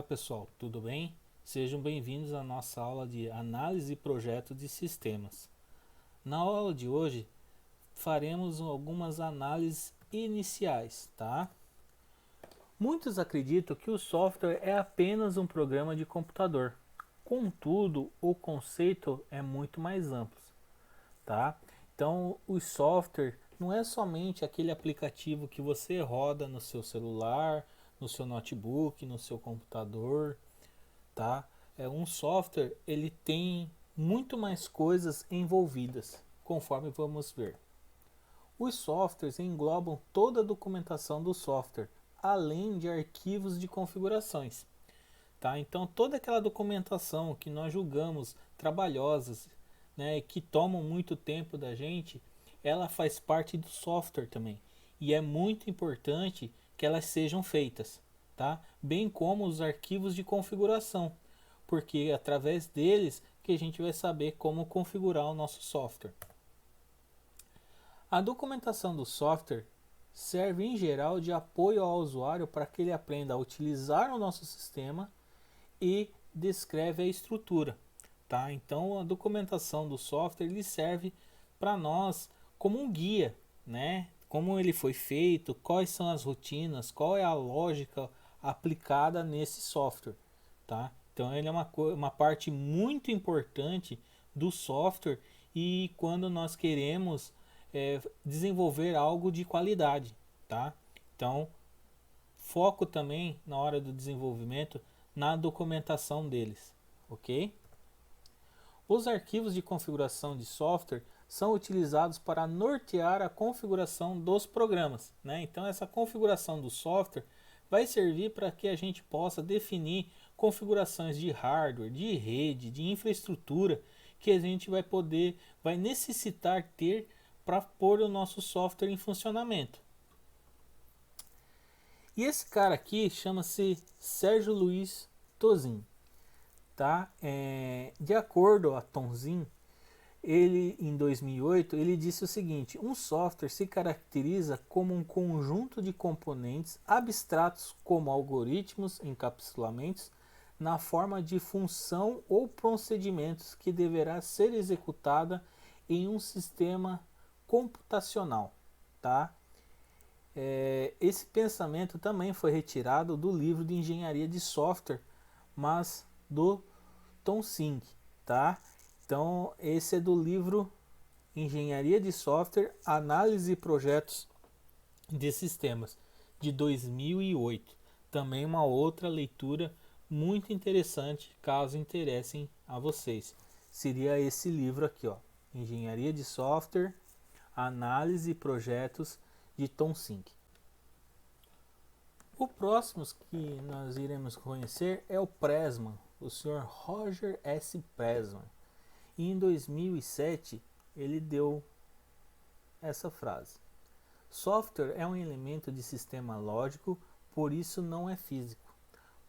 pessoal, tudo bem? Sejam bem-vindos à nossa aula de análise e projeto de sistemas. Na aula de hoje faremos algumas análises iniciais, tá? Muitos acreditam que o software é apenas um programa de computador. Contudo, o conceito é muito mais amplo, tá? Então, o software não é somente aquele aplicativo que você roda no seu celular, no seu notebook, no seu computador, tá? Um software, ele tem muito mais coisas envolvidas, conforme vamos ver. Os softwares englobam toda a documentação do software, além de arquivos de configurações, tá? Então toda aquela documentação que nós julgamos trabalhosas, né, que tomam muito tempo da gente, ela faz parte do software também. E é muito importante que elas sejam feitas, tá? Bem como os arquivos de configuração, porque é através deles que a gente vai saber como configurar o nosso software. A documentação do software serve em geral de apoio ao usuário para que ele aprenda a utilizar o nosso sistema e descreve a estrutura, tá? Então a documentação do software ele serve para nós como um guia, né? Como ele foi feito, quais são as rotinas, qual é a lógica aplicada nesse software, tá? Então ele é uma parte muito importante do software e quando nós queremos desenvolver algo de qualidade, tá? Então foco também na hora do desenvolvimento na documentação deles, ok? Os arquivos de configuração de software são utilizados para nortear a configuração dos programas, né? Então essa configuração do software vai servir para que a gente possa definir configurações de hardware, de rede, de infraestrutura que a gente vai necessitar ter para pôr o nosso software em funcionamento. E esse cara aqui chama-se Sérgio Luiz Tozin, tá? De acordo a Tozin, ele em 2008 ele disse o seguinte: um software se caracteriza como um conjunto de componentes abstratos como algoritmos, encapsulamentos, na forma de função ou procedimentos que deverá ser executada em um sistema computacional, tá? Esse pensamento também foi retirado do livro de engenharia de software, mas do Tom Singh, tá? Então esse é do livro Engenharia de Software, Análise e Projetos de Sistemas, de 2008. Também uma outra leitura muito interessante, caso interessem a vocês. Seria esse livro aqui, ó, Engenharia de Software, Análise e Projetos de Tom Singh. O próximo que nós iremos conhecer é o Pressman, o Sr. Roger S. Pressman. E em 2007 ele deu essa frase: software é um elemento de sistema lógico, por isso não é físico,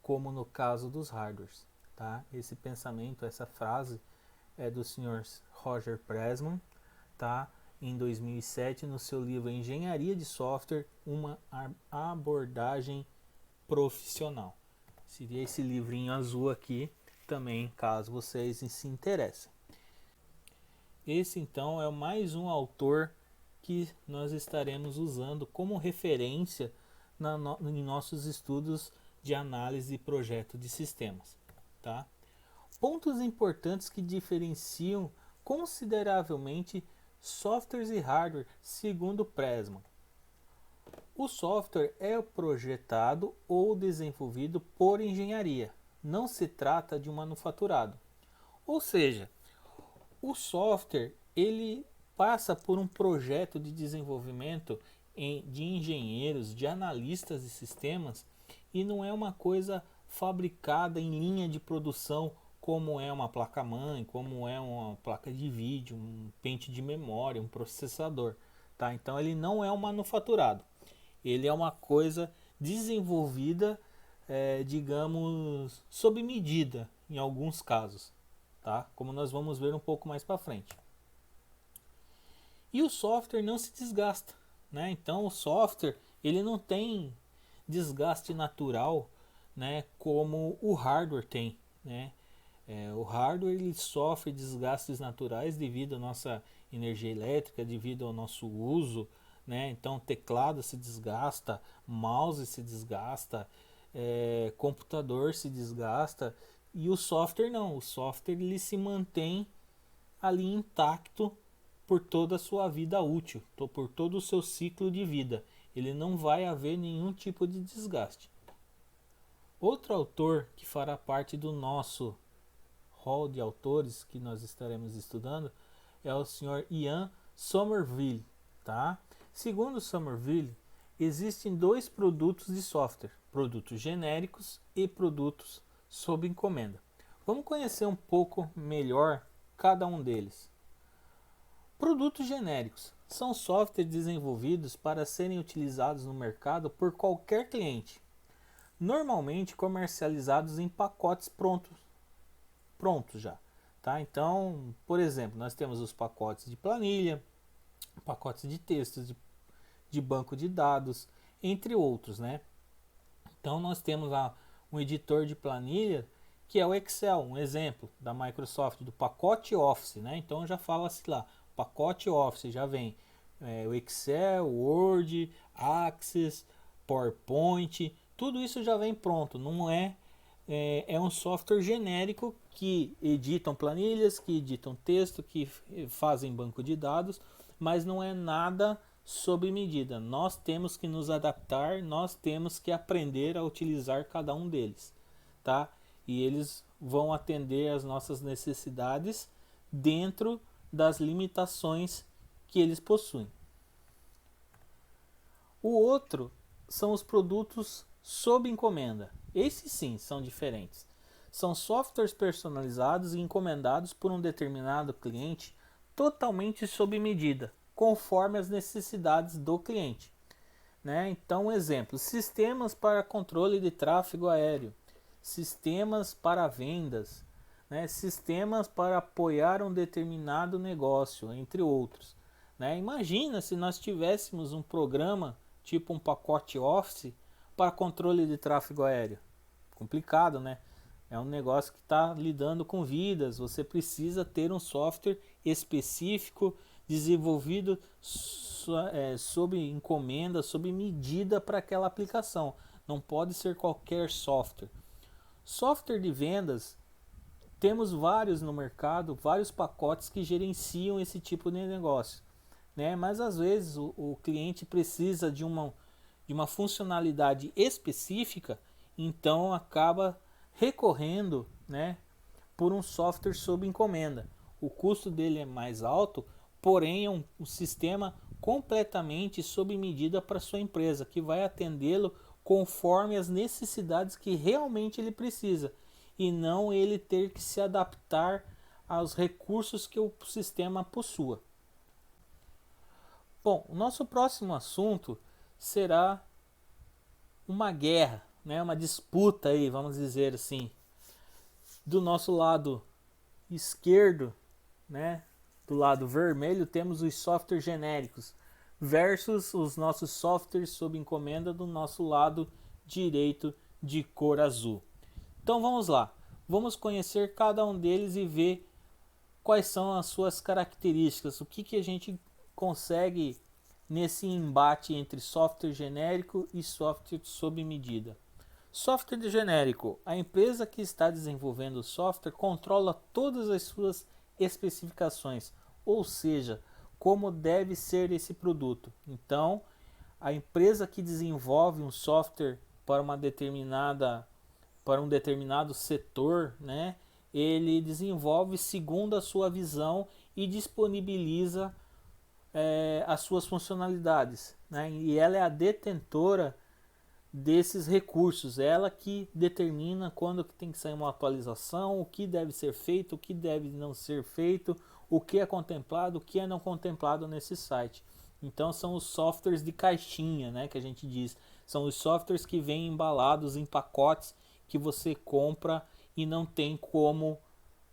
como no caso dos hardwares. Tá? Esse pensamento, essa frase é do Sr. Roger Pressman, tá? Em 2007, no seu livro Engenharia de Software, uma abordagem profissional. Seria esse livrinho azul aqui também, caso vocês se interessem. Esse então é mais um autor que nós estaremos usando como referência em nossos estudos de análise e projeto de sistemas. Tá? Pontos importantes que diferenciam consideravelmente softwares e hardware segundo Pressman. O software é projetado ou desenvolvido por engenharia, não se trata de um manufaturado. Ou seja, o software ele passa por um projeto de desenvolvimento de engenheiros, de analistas de sistemas, e não é uma coisa fabricada em linha de produção como é uma placa-mãe, como é uma placa de vídeo, um pente de memória, um processador. Tá? Então ele não é um manufaturado. Ele é uma coisa desenvolvida, digamos, sob medida em alguns casos. Tá? Como nós vamos ver um pouco mais para frente. E o software não se desgasta. Né? Então o software ele não tem desgaste natural né, como o hardware tem, né? O hardware ele sofre desgastes naturais devido à nossa energia elétrica, devido ao nosso uso, né? Então teclado se desgasta, mouse se desgasta, computador se desgasta, e o software não. O software ele se mantém ali intacto por toda a sua vida útil, por todo o seu ciclo de vida. Ele não vai haver nenhum tipo de desgaste. Outro autor que fará parte do nosso hall de autores que nós estaremos estudando é o Sr. Ian Somerville, tá? Segundo Somerville, existem dois produtos de software, produtos genéricos e produtos sob encomenda. Vamos conhecer um pouco melhor cada um deles. Produtos genéricos são softwares desenvolvidos para serem utilizados no mercado por qualquer cliente, normalmente comercializados em pacotes prontos já. Tá? Então, por exemplo, nós temos os pacotes de planilha, pacotes de textos, de banco de dados, entre outros. Né? Então, nós temos lá um editor de planilha que é o Excel, um exemplo da Microsoft, do pacote Office. Né? Então, já fala-se lá, pacote Office, já vem o Excel, Word, Access, PowerPoint, tudo isso já vem pronto, não é um software genérico que editam planilhas, que editam texto, que fazem banco de dados, mas não é nada sob medida. Nós temos que nos adaptar, nós temos que aprender a utilizar cada um deles, tá? E eles vão atender às nossas necessidades dentro das limitações que eles possuem. O outro são os produtos sob encomenda. Esses sim são diferentes. São softwares personalizados e encomendados por um determinado cliente totalmente sob medida, conforme as necessidades do cliente. Né? Então, um exemplo: sistemas para controle de tráfego aéreo, sistemas para vendas, né? Sistemas para apoiar um determinado negócio, entre outros. Né? Imagina se nós tivéssemos um programa tipo um pacote Office para controle de tráfego aéreo. Complicado, né? É um negócio que está lidando com vidas. Você precisa ter um software específico, desenvolvido sob encomenda, sob medida para aquela aplicação. Não pode ser qualquer software. Software de vendas, temos vários no mercado, vários pacotes que gerenciam esse tipo de negócio. Né? Mas às vezes o cliente precisa de uma funcionalidade específica, então acaba recorrendo, né, por um software sob encomenda. O custo dele é mais alto, porém é um sistema completamente sob medida para sua empresa, que vai atendê-lo conforme as necessidades que realmente ele precisa, e não ele ter que se adaptar aos recursos que o sistema possua. Bom, o nosso próximo assunto será uma guerra, né, uma disputa aí, vamos dizer assim. Do nosso lado esquerdo, né, do lado vermelho, temos os softwares genéricos versus os nossos softwares sob encomenda do nosso lado direito de cor azul. Então vamos lá, vamos conhecer cada um deles e ver quais são as suas características, o que a gente consegue nesse embate entre software genérico e software sob medida. Software genérico: a empresa que está desenvolvendo o software controla todas as suas especificações, ou seja, como deve ser esse produto. Então, a empresa que desenvolve um software para um determinado setor, né, ele desenvolve segundo a sua visão e disponibiliza as suas funcionalidades, né? E ela é a detentora desses recursos, ela que determina quando que tem que sair uma atualização, o que deve ser feito, o que deve não ser feito, o que é contemplado, o que é não contemplado nesse site. Então são os softwares de caixinha, né, que a gente diz. São os softwares que vêm embalados em pacotes que você compra e não tem como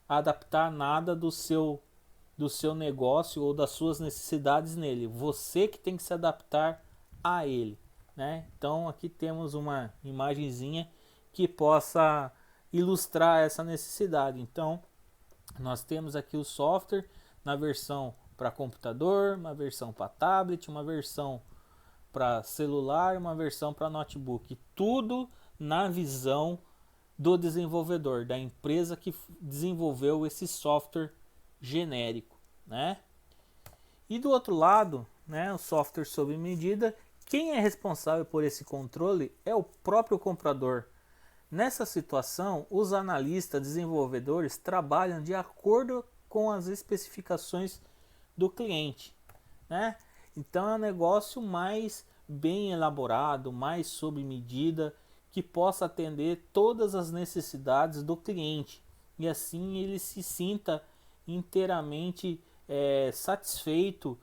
adaptar nada do seu negócio ou das suas necessidades nele. Você que tem que se adaptar a ele. Né? Então aqui temos uma imagenzinha que possa ilustrar essa necessidade. Então, nós temos aqui o software na versão para computador, uma versão para tablet, uma versão para celular, uma versão para notebook. Tudo na visão do desenvolvedor, da empresa que desenvolveu esse software genérico, né? E do outro lado, né, o software sob medida, quem é responsável por esse controle é o próprio comprador. Nessa situação, os analistas desenvolvedores trabalham de acordo com as especificações do cliente, né? Então é um negócio mais bem elaborado, mais sob medida, que possa atender todas as necessidades do cliente e assim ele se sinta inteiramente satisfeito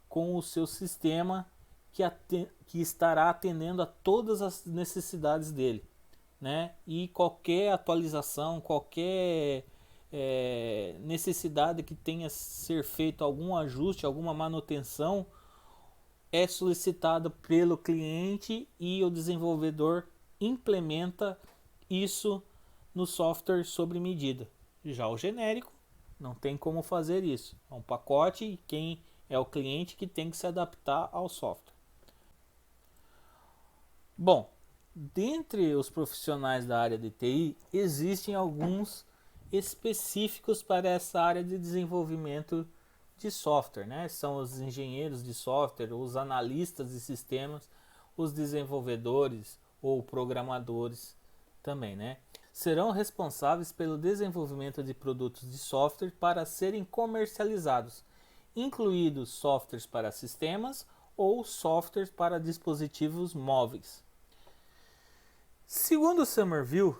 com o seu sistema que estará atendendo a todas as necessidades dele, né? E qualquer atualização, qualquer necessidade que tenha ser feito algum ajuste, alguma manutenção, é solicitada pelo cliente e o desenvolvedor implementa isso no software sobre medida. Já o genérico não tem como fazer isso. É um pacote e quem é o cliente que tem que se adaptar ao software. Bom, dentre os profissionais da área de TI, existem alguns específicos para essa área de desenvolvimento de software, né? São os engenheiros de software, os analistas de sistemas, os desenvolvedores ou programadores também, né? Serão responsáveis pelo desenvolvimento de produtos de software para serem comercializados, incluídos softwares para sistemas ou softwares para dispositivos móveis. Segundo Somerville,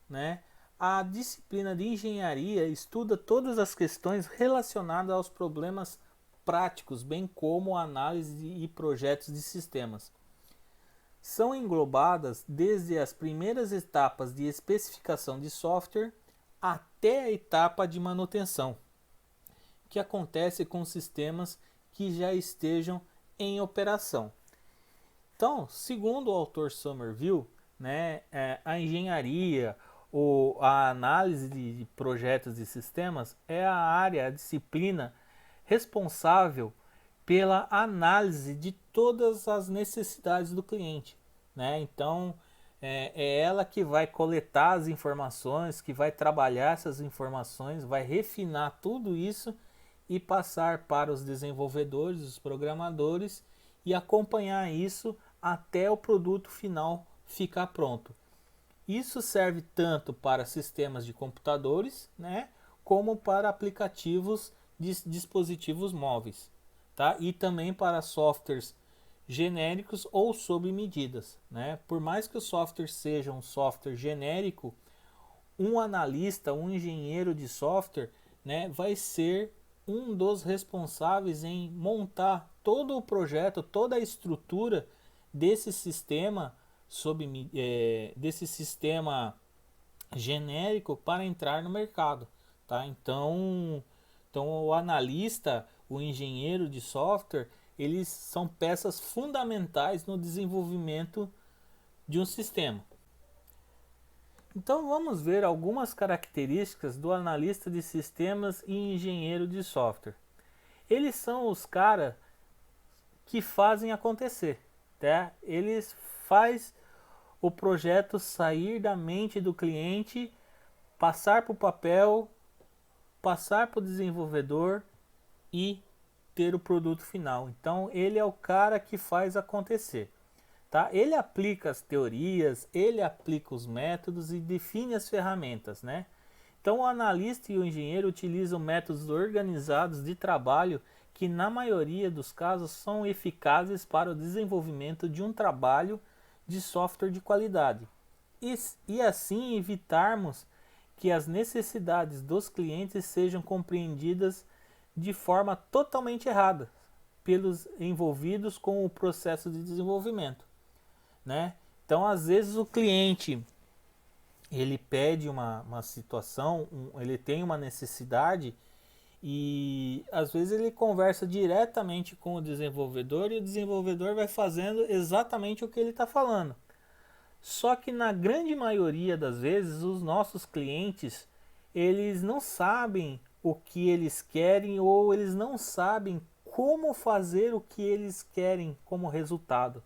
né, a disciplina de engenharia estuda todas as questões relacionadas aos problemas práticos, bem como a análise e projetos de sistemas. São englobadas desde as primeiras etapas de especificação de software até a etapa de manutenção, que acontece com sistemas que já estejam em operação. Então, segundo o autor Somerville, né, a engenharia ou a análise de projetos de sistemas é a área, a disciplina responsável pela análise de todas as necessidades do cliente, né? Então é ela que vai coletar as informações, que vai trabalhar essas informações, vai refinar tudo isso e passar para os desenvolvedores, os programadores e acompanhar isso até o produto final ficar pronto. Isso serve tanto para sistemas de computadores, né, como para aplicativos de dispositivos móveis, tá? E também para softwares genéricos ou sob medidas, né? Por mais que o software seja um software genérico, um analista, um engenheiro de software, né, vai ser um dos responsáveis em montar todo o projeto, toda a estrutura desse sistema desse sistema genérico para entrar no mercado, tá? Então o analista, o engenheiro de software, eles são peças fundamentais no desenvolvimento de um sistema. Então vamos ver algumas características do analista de sistemas e engenheiro de software. Eles são os caras que fazem acontecer, tá? Eles faz o projeto sair da mente do cliente, passar para o papel, passar para o desenvolvedor e ter o produto final. Então ele é o cara que faz acontecer, tá? Ele aplica as teorias, ele aplica os métodos e define as ferramentas, né? Então o analista e o engenheiro utilizam métodos organizados de trabalho que na maioria dos casos são eficazes para o desenvolvimento de um trabalho de software de qualidade e assim evitarmos que as necessidades dos clientes sejam compreendidas de forma totalmente errada pelos envolvidos com o processo de desenvolvimento, né? Então, às vezes o cliente ele pede uma situação, ele tem uma necessidade e às vezes ele conversa diretamente com o desenvolvedor e o desenvolvedor vai fazendo exatamente o que ele está falando. Só que na grande maioria das vezes os nossos clientes, eles não sabem o que eles querem ou eles não sabem como fazer o que eles querem como resultado,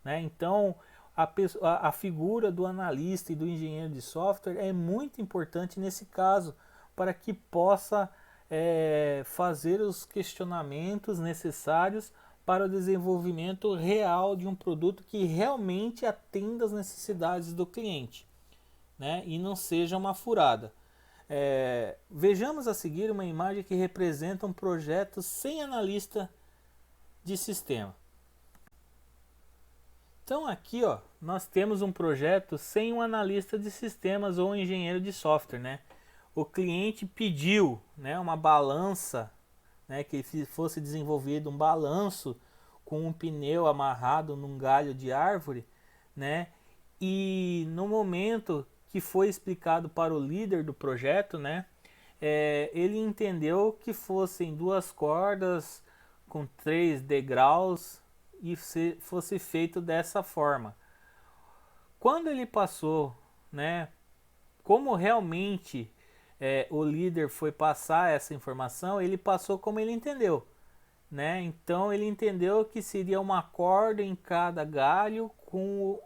né? Então a figura do analista e do engenheiro de software é muito importante nesse caso, para que possa fazer os questionamentos necessários para o desenvolvimento real de um produto que realmente atenda às necessidades do cliente, né? E não seja uma furada. Vejamos a seguir uma imagem que representa um projeto sem analista de sistema. Então aqui, ó, nós temos um projeto sem um analista de sistemas ou um engenheiro de software, né? O cliente pediu, né, uma balança, né, que fosse desenvolvido um balanço com um pneu amarrado num galho de árvore, né? E no momento que foi explicado para o líder do projeto, né, ele entendeu que fossem 2 cordas com 3 degraus e fosse feito dessa forma. Quando ele passou, né, como realmente o líder foi passar essa informação, ele passou como ele entendeu, né? Então ele entendeu que seria uma corda em cada galho com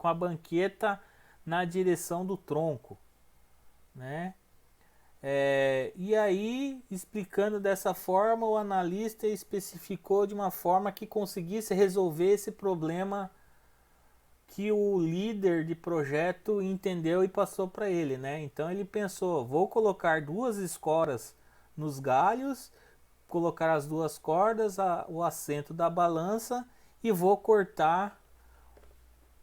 a banqueta na direção do tronco, né? E aí, explicando dessa forma, o analista especificou de uma forma que conseguisse resolver esse problema que o líder de projeto entendeu e passou para ele, né? Então ele pensou, vou colocar 2 escoras nos galhos, colocar as 2 cordas, o assento da balança e vou cortar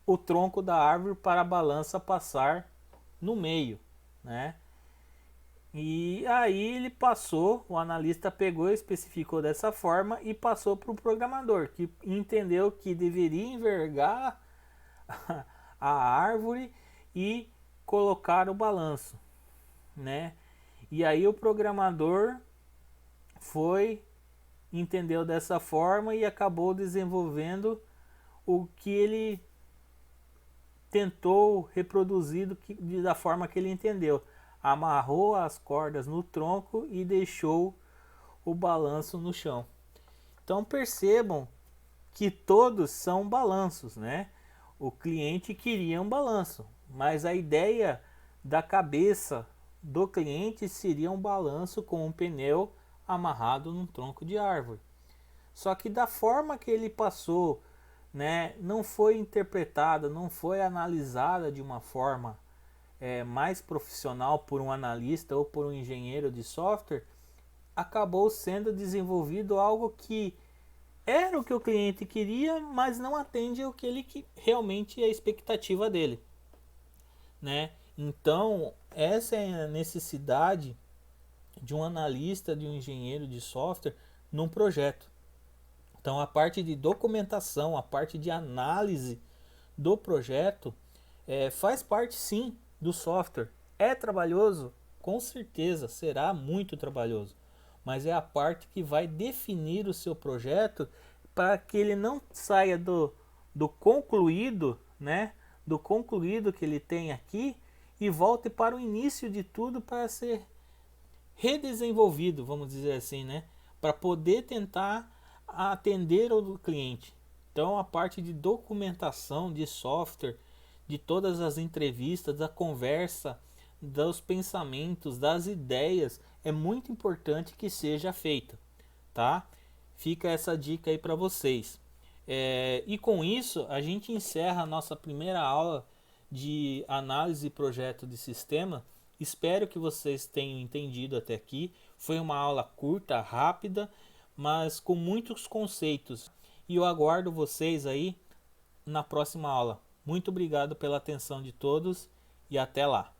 o tronco da árvore para a balança passar no meio, né? E aí ele passou, o analista pegou e especificou dessa forma e passou para o programador, que entendeu que deveria envergar a árvore e colocar o balanço, né? E aí o programador entendeu dessa forma e acabou desenvolvendo o que ele tentou reproduzir da forma que ele entendeu. Amarrou as cordas no tronco e deixou o balanço no chão. Então percebam que todos são balanços, né? O cliente queria um balanço, mas a ideia da cabeça do cliente seria um balanço com um pneu amarrado num tronco de árvore. Só que da forma que ele passou, né, não foi interpretada, não foi analisada de uma forma mais profissional por um analista ou por um engenheiro de software, acabou sendo desenvolvido algo que era o que o cliente queria, mas não atende ao que ele realmente é a expectativa dele, né? Então, essa é a necessidade de um analista, de um engenheiro de software num projeto. Então, a parte de documentação, a parte de análise do projeto faz parte sim do software. É trabalhoso? Com certeza, será muito trabalhoso. Mas é a parte que vai definir o seu projeto para que ele não saia do concluído, né? Do concluído que ele tem aqui e volte para o início de tudo para ser redesenvolvido, vamos dizer assim, né? Para poder tentar atender o cliente. Então a parte de documentação de software, de todas as entrevistas, da conversa, dos pensamentos, das ideias, é muito importante que seja feita, tá? Fica essa dica aí para vocês. E com isso a gente encerra a nossa primeira aula de análise e projeto de sistema. Espero que vocês tenham entendido até aqui. Foi uma aula curta, rápida, mas com muitos conceitos. E eu aguardo vocês aí na próxima aula. Muito obrigado pela atenção de todos e até lá.